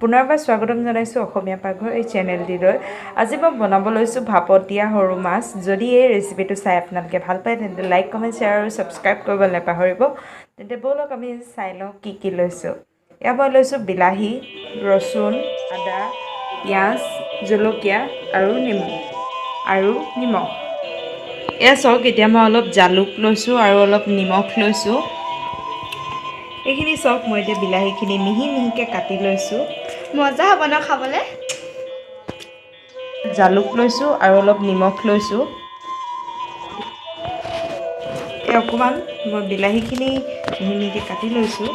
পুনৰবাৰ স্বাগতম জনাইছোঁ অসমীয়া পাকঘৰ এই চেনেলটিলৈ। আজি মই বনাব লৈছোঁ ভাপত দিয়া সৰু মাছ। যদি এই ৰেচিপিটো চাই আপোনালোকে ভাল পায় তেন্তে লাইক, কমেণ্ট, শ্বেয়াৰ আৰু ছাবস্ক্ৰাইব কৰিবলৈ নাপাহৰিব। তেন্তে ব'লক আমি চাই লওঁ কি লৈছোঁ। এয়া মই লৈছোঁ বিলাহী, ৰচুন, আদা, পিঁয়াজ, জলকীয়া আৰু নেমু আৰু নিমখ। এয়া চাওক, এতিয়া মই অলপ জালুক লৈছোঁ আৰু অলপ নিমখ লৈছোঁ। এইখিনি চাওক, মই এতিয়া বিলাহীখিনি মিহি মিহিকৈ কাটি লৈছোঁ। মজা হ'ব ন খাবলৈ। জালুক লৈছোঁ আৰু অলপ নিমখ লৈছোঁ। এই অকণমান মই বিলাহীখিনি মিহি মিহিকৈ কাটি লৈছোঁ।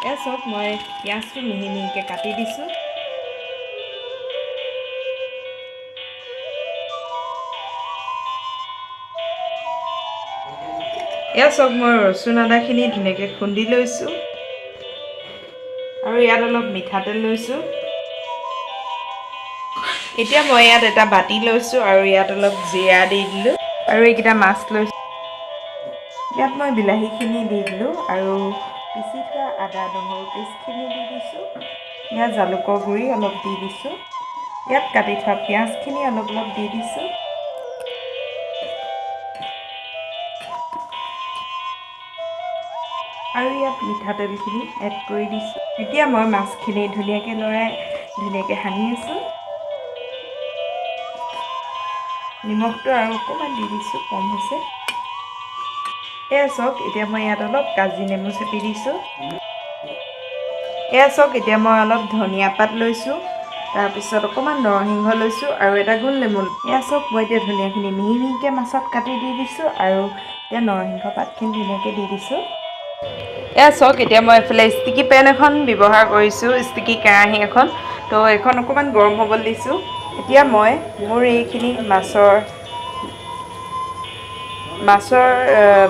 এয়া চাওক, মই পিঁয়াজটো মিহি মিহিকৈ কাটি দিছোঁ। এয়া চাওক, মই ৰচুন আদাখিনি ধুনীয়াকৈ খুন্দি লৈছোঁ আৰু ইয়াত অলপ মিঠাতেল লৈছোঁ। এতিয়া মই ইয়াত এটা বাতি লৈছোঁ আৰু ইয়াত অলপ জিৰা দি দিলোঁ আৰু এইকেইটা মাছ লৈছোঁ। ইয়াত মই বিলাহীখিনি দি দিলোঁ আৰু পিচি থোৱা আদা নহৰু পেষ্টখিনি দি দিছোঁ। ইয়াত জালুকৰ গুড়ি অলপ দি দিছোঁ। ইয়াত কাটি থোৱা পিঁয়াজখিনি অলপ দি দিছোঁ। আৰু ইয়াত মিঠাতেলখিনি এড কৰি দিছোঁ। এতিয়া মই মাছখিনি ধুনীয়াকৈ লৰাই ধুনীয়াকৈ সানি আছোঁ। নিমখটো আৰু অকণমান দি দিছোঁ, কম হৈছে। এয়া চাওক, এতিয়া মই ইয়াত অলপ কাজি নেমু চেপি দিছোঁ। এয়া চাওক, এতিয়া মই অলপ ধনিয়া পাত লৈছোঁ, তাৰপিছত অকণমান নৰসিংহ লৈছোঁ আৰু এটা গোল নেমু। এয়া চাওক, মই এতিয়া ধনিয়াখিনি মিহি মিহিকৈ মাছত কাটি দি দিছোঁ আৰু এতিয়া নৰসিংহ পাতখিনি ধুনীয়াকৈ দি দিছোঁ। এয়া চাওক, এতিয়া মই এইফালে ষ্টিকি পেন এখন ব্যৱহাৰ কৰিছোঁ, ষ্টিকি কেৰাহী এখন। তো এইখন অকণমান গৰম হ'বলৈ দিছোঁ। এতিয়া মই মোৰ এইখিনি মাছৰ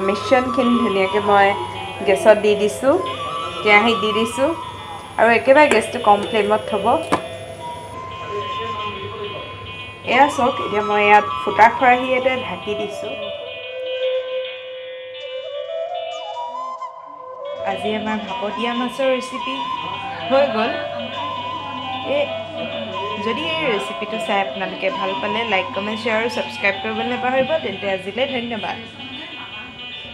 মিশ্ৰণখিনি ধুনীয়াকৈ মই গেছত দি দিছোঁ, কেৰাহীত দি দিছোঁ আৰু একেবাৰে গেছটো কম ফ্লেমত থ'ব। এয়া চাওক, এতিয়া মই ইয়াত ফুটা খৰাহী এটা ঢাকি দিছোঁ। আজি আমাৰ ভাপত দিয়া মাছৰ ৰেচিপি হৈ গ'ল। যদি এই ৰেচিপিটো চাই আপোনালোকে ভাল পালে লাইক, কমেণ্ট, শ্বেয়াৰ আৰু ছাবস্ক্ৰাইব কৰিবলৈ নাপাহৰিব। তেন্তে আজিলৈ ধন্যবাদ।